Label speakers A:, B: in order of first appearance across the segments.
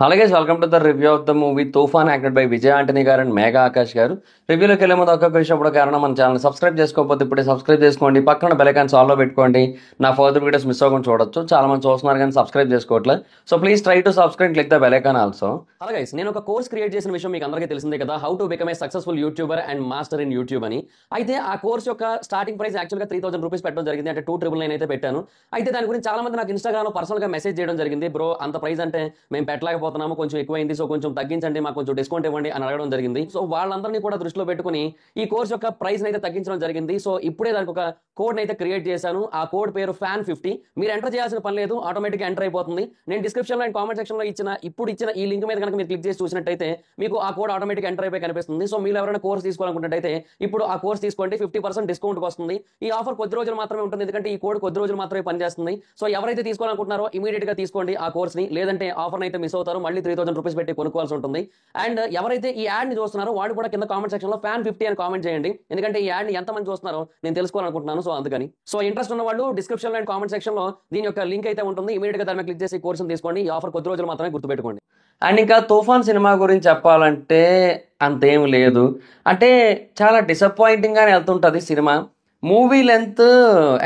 A: అలాగే welcome to the review of the movie Toofan acted by Vijay Antony garu and Megha Akash గారు. రివ్యూలోకి వెళ్ళే ముందు ఒక్క విషయం కూడా కారణం, మన ఛానల్ సబ్స్క్రైబ్ చేసుకోకపోతే ఇప్పుడే సబ్స్క్రైబ్ చేసుకోండి, పక్కన బెల్ ఐకాన్ ఆల్లో పెట్టుకోండి. నా ఫర్దర్ వీడియోస్ మిస్ అవ్వకుండా చూడొచ్చు. చాలా మంది చూస్తున్నారు కానీ సబ్స్క్రైబ్ చేసుకోవట్లేదు. So please try to subscribe, click the bell icon also. అలాగే నేను ఒక కోర్స్ క్రియేట్ చేసిన విషయం మీకు అందరికీ తెలిసిందే కదా, how to become a successful YouTuber and master in YouTube అని. అయితే ఆ కోర్స్ యొక్క స్టార్టింగ్ ప్రైస్ యాక్చువల్గా 3000 రూపీస్ పెట్టడం జరిగింది, అంటే 2999 అయితే పెట్టాను. అయితే దాని గురించి చాలా మంది నాకు ఇన్స్టాగ్రామ్లో పర్సనల్గా మెసేజ్ చేయడం జరిగింది, బ్రో అంత ప్రైస్ అంటే మేము పెట్టలేకపోతున్నాము, కొంచెం ఎక్కువైంది, సో కొంచెం తగ్గించండి, మాకు కొంచెం డిస్కౌంట్ ఇవ్వండి అని అడగడం జరిగింది. సో వాళ్ళందరినీ కూడా దృష్టిలో పెట్టుకుని ఈ కోర్స్ యొక్క ప్రైస్ అయితే తగ్గించడం జరిగింది. సో ఇప్పుడే దానికి ఒక కోడ్ అయితే క్రియేట్ చేశాను. ఆ కోడ్ పేరు FAN50. మీరు ఎంటర్ చేయాల్సిన పని లేదు, ఆటోమేటిక్గా ఎంటర్ అయిపోతుంది. నేను డిస్క్రిప్షన్లో అండ్ కామెంట్ సెక్షన్లో ఇచ్చిన ఈ లింక్ మీద కనుక మీరు క్లిక్ చేసి చూసినట్టయితే మీకు ఆ కోడ్ ఆటోమేటిక్ ఎంటర్ అయిపోయి కనిపిస్తుంది. సో మీరు ఎవరైనా కోర్స్ తీసుకోవాలనుకున్నట్టయితే ఇప్పుడు ఆ కోర్స్ తీసుకోండి, 50% డిస్కౌంట్ వస్తుంది. ఈ ఆఫర్ కొద్ది రోజులు మాత్రమే ఉంటుంది, ఎందుకంటే ఈ కోడ్ కొద్ది రోజులు మాత్రమే పనిచేస్తుంది. సో ఎవరైతే తీసుకోవాలనుకుంటున్నారో ఇమీడియట్ గా తీసుకోండి ఆ కోర్స్ ని, లేదంటే ఆఫర్ అయితే మిస్ అవుతారు, మళ్ళీ 3000 రూపీస్ పెట్టి కొనుక్కోవాల్సి ఉంటుంది. అండ్ ఎవరైతే ఈ యాడ్ ని చూస్తున్నారో వాడు కూడా కింద కామెంట్ సెక్షన్ లో FAN50 అని కామెంట్ చేయండి, ఎందుకంటే ఈ యాడ్ ని ఎంత మంది చూస్తున్నారో నేను తెలుసుకోవాలనుకుంటున్నాను. సో అందుకని ఇంట్రెస్ట్ ఉన్న వాళ్ళు డిస్క్రిప్షన్ లో అండ్ కామెంట్ సెక్షన్ లో దీని యొక్క లింక్ అయితే ఉంటుంది, ఇమీడియట్ గా దాని మీద క్లిక్ చేసి కోర్స్ తీసుకోండి. ఈ ఆఫర్ కొద్ది రోజులు మాత్రమే, గుర్తుపెట్టుకోండి. అండ్ ఇంకా తుఫాన్ సినిమా గురించి చెప్పాలంటే అంతేం లేదు, అంటే చాలా డిసప్పాయింటింగ్గానే వెళ్తుంటుంది సినిమా. మూవీ లెంత్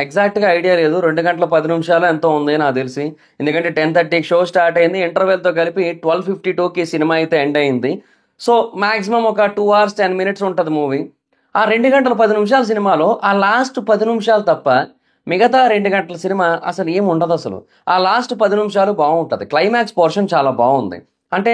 A: ఎగ్జాక్ట్గా ఐడియా లేదు, 2 గంటల 10 నిమిషాలు ఎంతో ఉంది నాకు తెలిసి, ఎందుకంటే 10:30కి షో స్టార్ట్ అయింది, ఇంటర్వెల్తో కలిపి 12:52కి సినిమా అయితే ఎండ్ అయింది. సో మ్యాక్సిమం ఒక 2 hours 10 minutes ఉంటుంది మూవీ. ఆ 2 గంటల 10 నిమిషాల సినిమాలో ఆ లాస్ట్ 10 నిమిషాలు తప్ప మిగతా 2 గంటల సినిమా అసలు ఏం ఉండదు. అసలు ఆ లాస్ట్ 10 నిమిషాలు బాగుంటుంది, క్లైమాక్స్ పోర్షన్ చాలా బాగుంది. అంటే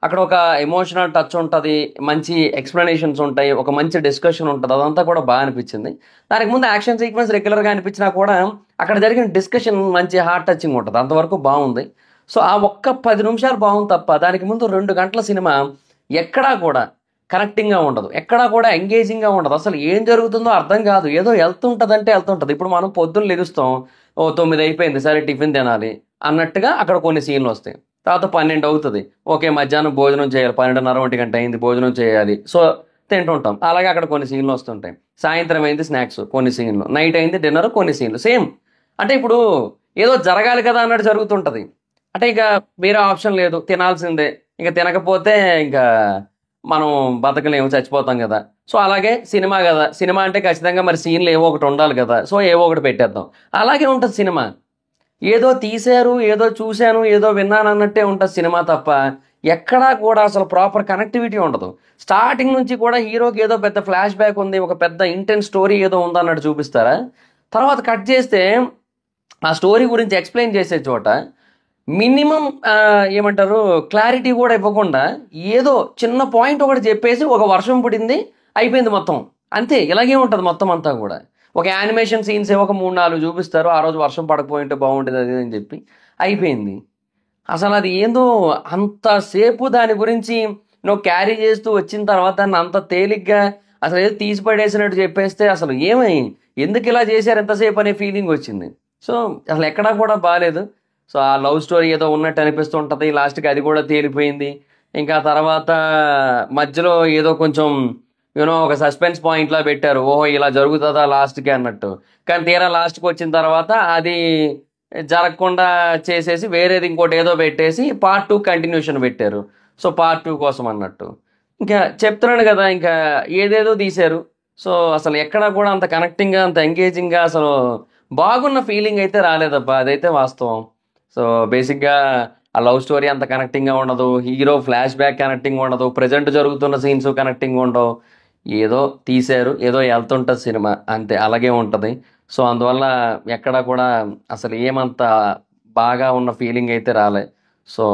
A: అక్కడ ఒక ఎమోషనల్ టచ్ ఉంటుంది, మంచి ఎక్స్ప్లెనేషన్స్ ఉంటాయి, ఒక మంచి డిస్కషన్ ఉంటుంది, అదంతా కూడా బాగా అనిపించింది. దానికి ముందు యాక్షన్ సీక్వెన్స్ రెగ్యులర్గా అనిపించినా కూడా అక్కడ జరిగిన డిస్కషన్ మంచి హార్ట్ టచింగ్ ఉంటుంది, అంతవరకు బాగుంది. సో ఆ ఒక్క 10 నిమిషాలు బాగుంది తప్ప దానికి ముందు 2 గంటల సినిమా ఎక్కడా కూడా కనెక్టింగ్గా ఉండదు, ఎక్కడా కూడా ఎంగేజింగ్గా ఉండదు. అసలు ఏం జరుగుతుందో అర్థం కాదు, ఏదో వెళ్తుంటుందంటే వెళ్తుంటుంది. ఇప్పుడు మనం పొద్దున్న లెగుస్తాం, ఓ 9 అయిపోయింది, సరే టిఫిన్ తినాలి అన్నట్టుగా అక్కడ కొన్ని సీన్లు వస్తాయి. తర్వాత 12 అవుతుంది, ఓకే మధ్యాహ్నం భోజనం చేయాలి, 12:30 1 గంట అయింది, భోజనం చేయాలి, సో తింటుంటాం. అలాగే అక్కడ కొన్ని సీన్లు వస్తుంటాయి. సాయంత్రం అయింది, స్నాక్స్ కొన్ని సీన్లు, నైట్ అయింది, డిన్నర్ కొన్ని సీన్లు, సేమ్. అంటే ఇప్పుడు ఏదో జరగాలి కదా అన్నట్టు జరుగుతుంటుంది. అంటే ఇక వేరే ఆప్షన్ లేదు, తినాల్సిందే. ఇక తినకపోతే ఇంకా మనం బతకలేము, చచ్చిపోతాం కదా. సో అలాగే సినిమా కదా, సినిమా అంటే ఖచ్చితంగా మరి సీన్లు ఏవో ఒకటి ఉండాలి కదా, సో ఏవో ఒకటి పెట్టేద్దాం. అలాగే ఉంటుంది సినిమా, ఏదో తీశారు, ఏదో చూశాను, ఏదో విన్నాను అన్నట్టే ఉంటుంది సినిమా తప్ప ఎక్కడా కూడా అసలు ప్రాపర్ కనెక్టివిటీ ఉండదు. స్టార్టింగ్ నుంచి కూడా హీరోకి ఏదో పెద్ద ఫ్లాష్ బ్యాక్ ఉంది, ఒక పెద్ద ఇంటెన్స్ స్టోరీ ఏదో ఉందన్నట్టు చూపిస్తారా, తర్వాత కట్ చేస్తే ఆ స్టోరీ గురించి ఎక్స్ప్లెయిన్ చేసే చోట మినిమం ఏమంటారు క్లారిటీ కూడా ఇవ్వకుండా ఏదో చిన్న పాయింట్ ఒకటి చెప్పేసి ఒక వర్షం పడింది అయిపోయింది మొత్తం, అంతే. ఇలాగే ఉంటుంది మొత్తం అంతా కూడా. ఒక యానిమేషన్ సీన్స్ ఏవో ఒక 3-4 చూపిస్తారు, ఆ రోజు వర్షం పడకపోయింటే బాగుంటుంది అది అని చెప్పి అయిపోయింది. అసలు అది ఏందో అంతసేపు దాని గురించి నువ్వు క్యారీ చేస్తూ వచ్చిన తర్వాత దాన్ని అంత తేలిగ్గా అసలు ఏదో తీసి పడేసినట్టు చెప్పేస్తే అసలు ఏమై ఎందుకు ఇలా చేశారు ఎంతసేపు అనే ఫీలింగ్ వచ్చింది. సో అసలు ఎక్కడా కూడా బాగాలేదు. సో ఆ లవ్ స్టోరీ ఏదో ఉన్నట్టు అనిపిస్తుంటుంది, లాస్ట్కి అది కూడా తేలిపోయింది. ఇంకా తర్వాత మధ్యలో ఏదో కొంచెం ఒక సస్పెన్స్ పాయింట్లా పెట్టారు, ఓహో ఇలా జరుగుతుందా లాస్ట్కి అన్నట్టు. కానీ తీరా లాస్ట్కి వచ్చిన తర్వాత అది జరగకుండా చేసేసి వేరేది ఇంకోటి ఏదో పెట్టేసి పార్ట్ 2 కంటిన్యూషన్ పెట్టారు. సో పార్ట్ 2 కోసం అన్నట్టు ఇంకా చెప్తున్నాను కదా, ఇంకా ఏదేదో తీశారు. సో అసలు ఎక్కడా కూడా అంత కనెక్టింగ్గా అంత ఎంగేజింగ్గా అసలు బాగున్న ఫీలింగ్ అయితే రాలేదబ్బా, అదైతే వాస్తవం. సో బేసిక్గా ఆ లవ్ స్టోరీ అంత కనెక్టింగ్గా ఉండదు, హీరో ఫ్లాష్ బ్యాక్ కనెక్టింగ్ ఉండదు, ప్రజెంట్ జరుగుతున్న సీన్స్ కనెక్టింగ్ ఉండవు, ఏదో తీశారు, ఏదో వెళ్తుంటుంది సినిమా, అంతే అలాగే ఉంటుంది. సో అందువల్ల ఎక్కడా కూడా అసలు ఏమంత బాగా ఉన్న ఫీలింగ్ అయితే రాలే. సో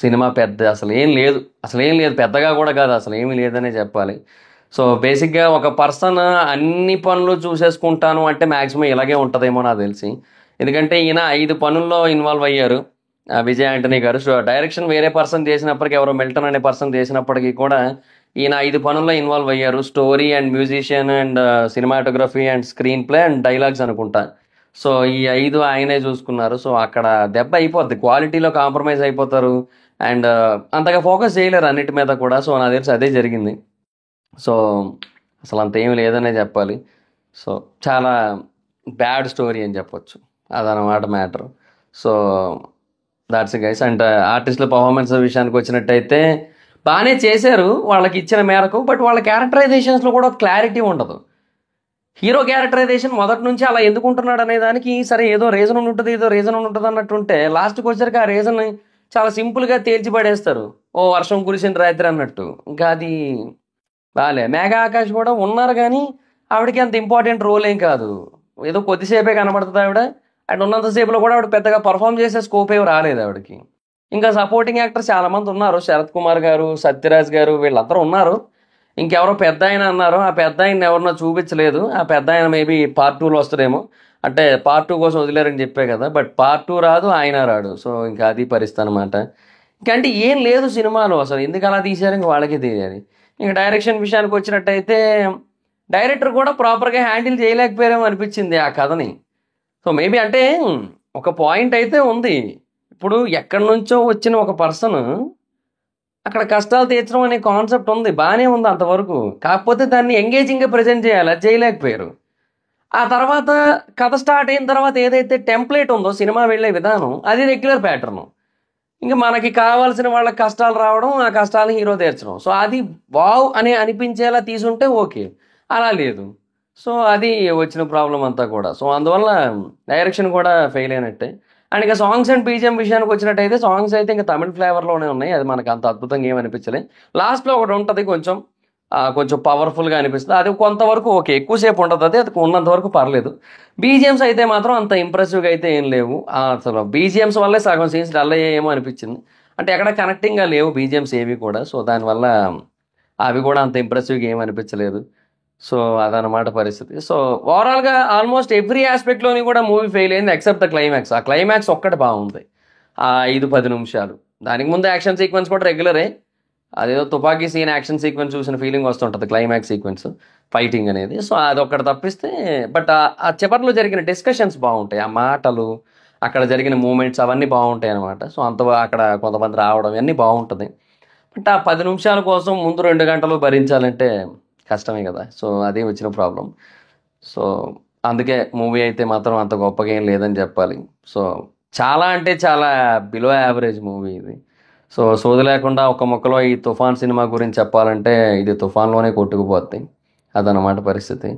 A: సినిమా పెద్ద అసలు ఏం లేదు, అసలు ఏం లేదు, పెద్దగా కూడా కాదు, అసలు ఏమీ లేదనే చెప్పాలి. సో బేసిక్గా ఒక పర్సన్ అన్ని పనులు చూసేసుకుంటాను అంటే మ్యాక్సిమం ఇలాగే ఉంటుందేమో నాకు తెలిసి, ఎందుకంటే ఈయన 5 పనుల్లో ఇన్వాల్వ్ అయ్యారు విజయ్ ఆంటనీ గారు. సో డైరెక్షన్ వేరే పర్సన్ చేసినప్పటికీ, ఎవరో మిల్టన్ అనే పర్సన్ చేసినప్పటికీ కూడా ఈయన 5 పనుల్లో ఇన్వాల్వ్ అయ్యారు, story and musician and cinematography and screen play and dialogues అనుకుంటా. సో ఈ 5 ఆయనే చూసుకున్నారు. సో అక్కడ దెబ్బ అయిపోద్ది, క్వాలిటీలో కాంప్రమైజ్ అయిపోతారు అండ్ అంతగా ఫోకస్ చేయలేరు అన్నిటి మీద కూడా. సో నాకు తెలిసి అదే జరిగింది. సో అసలు అంత ఏమి లేదనే చెప్పాలి. సో చాలా బ్యాడ్ స్టోరీ అని చెప్పొచ్చు, అదనమాట matter. So that's guys. And ఆర్టిస్టుల పర్ఫార్మెన్స్ విషయానికి వచ్చినట్టయితే బాగానే చేశారు వాళ్ళకి ఇచ్చిన మేరకు. బట్ వాళ్ళ క్యారెక్టరైజేషన్స్లో కూడా క్లారిటీ ఉండదు. హీరో క్యారెక్టరైజేషన్ మొదటి నుంచి అలా ఎందుకు ఉంటున్నాడు అనే దానికి సరే ఏదో రీజన్ ఉంటుంది అన్నట్టుంటే లాస్ట్కి వచ్చరికి ఆ రీజన్ చాలా సింపుల్గా తేల్చి పడేస్తారు. ఓ వర్షం కురిసిన రాత్రి అన్నట్టు. ఇంకా అది బాలే. మేఘా ఆకాష్ కూడా ఉన్నారు కానీ ఆవిడకి అంత ఇంపార్టెంట్ రోల్ ఏం కాదు. ఏదో కొద్దిసేపే కనబడుతుంది ఆవిడ. అండ్ ఉన్నంతసేపులో కూడా ఆవిడ పెద్దగా పర్ఫామ్ చేసే స్కోప్ ఏమి రాలేదు ఆవిడకి. ఇంకా సపోర్టింగ్ యాక్టర్స్ చాలామంది ఉన్నారు. శరత్ కుమార్ గారు, సత్యరాజ్ గారు వీళ్ళందరూ ఉన్నారు. ఇంకెవరో పెద్ద ఆయన అన్నారు. ఆ పెద్ద ఆయన ఎవరినో చూపించలేదు. ఆ పెద్ద ఆయన మేబీ పార్ట్ 2లో వస్తాడేమో. అంటే పార్ట్ 2 కోసం వదిలేరని చెప్పే కదా. బట్ పార్ట్ 2 రాదు, ఆయన రాడు. సో ఇంకా అది పరిస్థితి అనమాట. ఇంకంటే ఏం లేదు సినిమాలో అసలు. ఎందుకు అలా తీశారు ఇంక వాళ్ళకే తెలియాలి. ఇంక డైరెక్షన్ విషయానికి వచ్చినట్టయితే డైరెక్టర్ కూడా ప్రాపర్గా హ్యాండిల్ చేయలేకపోయారేమో అనిపించింది ఆ కథని. సో మేబీ అంటే ఒక పాయింట్ అయితే ఉంది. ఇప్పుడు ఎక్కడి నుంచో వచ్చిన ఒక పర్సన్ అక్కడ కష్టాలు తీర్చడం అనే కాన్సెప్ట్ ఉంది, బాగానే ఉంది అంతవరకు. కాకపోతే దాన్ని ఎంగేజింగ్గా ప్రజెంట్ చేయాలి, అది చేయలేకపోయారు. ఆ తర్వాత కథ స్టార్ట్ అయిన తర్వాత ఏదైతే టెంప్లెట్ ఉందో సినిమా వెళ్ళే విధానం, అది రెగ్యులర్ ప్యాటర్న్. ఇంకా మనకి కావాల్సిన వాళ్ళ కష్టాలు రావడం, ఆ కష్టాలను హీరో తీర్చడం. సో అది వావ్ అని అనిపించేలా తీసుంటే ఓకే, అలా లేదు. సో అది వచ్చిన ప్రాబ్లం అంతా కూడా. సో అందువల్ల డైరెక్షన్ కూడా ఫెయిల్ అయినట్టే. అండ్ ఇక సాంగ్స్ అండ్ బీజిఎం విషయానికి వచ్చినట్టయితే సాంగ్స్ అయితే ఇంకా తమిళ ఫ్లేవర్లోనే ఉన్నాయి. అది మనకు అంత అద్భుతంగా ఏమనిపించలే. లాస్ట్లో ఒకటి ఉంటుంది కొంచెం కొంచెం పవర్ఫుల్గా అనిపిస్తుంది. అది కొంతవరకు ఓకే, ఎక్కువసేపు ఉండదు. అది ఉన్నంత వరకు పర్లేదు. బీజిఎమ్స్ అయితే మాత్రం అంత ఇంప్రెసివ్గా అయితే ఏం లేవు. అసలు బీజిఎమ్స్ వల్లే సగం సీన్స్ డల్ అయ్యేమో అనిపించింది. అంటే ఎక్కడ కనెక్టింగ్గా లేవు బీజిఎమ్స్ ఏవి కూడా. సో దానివల్ల అవి కూడా అంత ఇంప్రెసివ్గా ఏం అనిపించలేదు. సో అదనమాట పరిస్థితి. సో ఓవరాల్గా ఆల్మోస్ట్ ఎవ్రీ ఆస్పెక్ట్లోని కూడా మూవీ ఫెయిల్ అయింది ఎక్సెప్ట్ ద క్లైమాక్స్. ఆ క్లైమాక్స్ ఒక్కటి బాగుంది, ఆ 5-10 నిమిషాలు. దానికి ముందు యాక్షన్ సీక్వెన్స్ కూడా రెగ్యులరే. అదేదో తుపాకీ సీన్ యాక్షన్ సీక్వెన్స్ చూసిన ఫీలింగ్ వస్తుంటుంది, క్లైమాక్స్ సీక్వెన్స్ ఫైటింగ్ అనేది. సో అదొక్కటి తప్పిస్తే బట్ ఆ చివరిలో జరిగిన డిస్కషన్స్ బాగుంటాయి, ఆ మాటలు, అక్కడ జరిగిన మూమెంట్స్ అవన్నీ బాగుంటాయి అనమాట. సో అంత అక్కడ కొంతమంది రావడం అన్నీ బాగుంటుంది. బట్ ఆ 10 నిమిషాల కోసం ముందు 2 గంటలు భరించాలంటే కష్టమే కదా. సో అదే వచ్చిన ప్రాబ్లం. సో అందుకే మూవీ అయితే మాత్రం అంత గొప్పగా ఏం లేదని చెప్పాలి. సో చాలా అంటే చాలా బిలో యావరేజ్ మూవీ ఇది. సో సోది లేకుండా ఒక ముక్కలో ఈ తుఫాన్ సినిమా గురించి చెప్పాలంటే ఇది తుఫాన్లోనే కొట్టుకుపోద్ది, అదనమాట పరిస్థితి.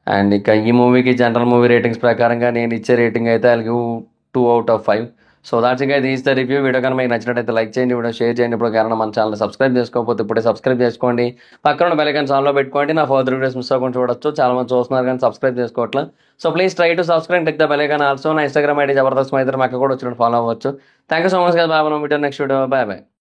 A: అండ్ ఇక ఈ మూవీకి జనరల్ మూవీ రేటింగ్స్ ప్రకారంగా నేను ఇచ్చే రేటింగ్ అయితే I will give 2/5. So that's it guys, this the review. Video కనుక మీకు నచ్చినట్టయితే లైక్ చేయండి, వీడియో షేర్ చేయండి. ఇప్పుడు కారణం మన ఛానల్ సబ్స్క్రైబ్ చేసుకోకపోతే ఇప్పుడే సబ్స్క్రైబ్ చేసుకోండి. పక్కన బెల్ ఐకాన్ ఆన్లో పెట్టుకోండి, నా ఫర్దర్ వీడియోస్ మిస్ అవ్వకుండా చూడొచ్చు. చాలా మంది చూస్తున్నారు కానీ సబ్స్క్రైబ్ చేసుకోవట్లేదు. So please try to subscribe, tick the bell icon also. నా ఇన్స్టాగ్రామ్ ఐడి జబర్దస్త్ మైత్రి, మాకు కూడా వచ్చి ఫాలో అవ్వచ్చు. Thank you so much guys. Bye. Video next video. Bye bye.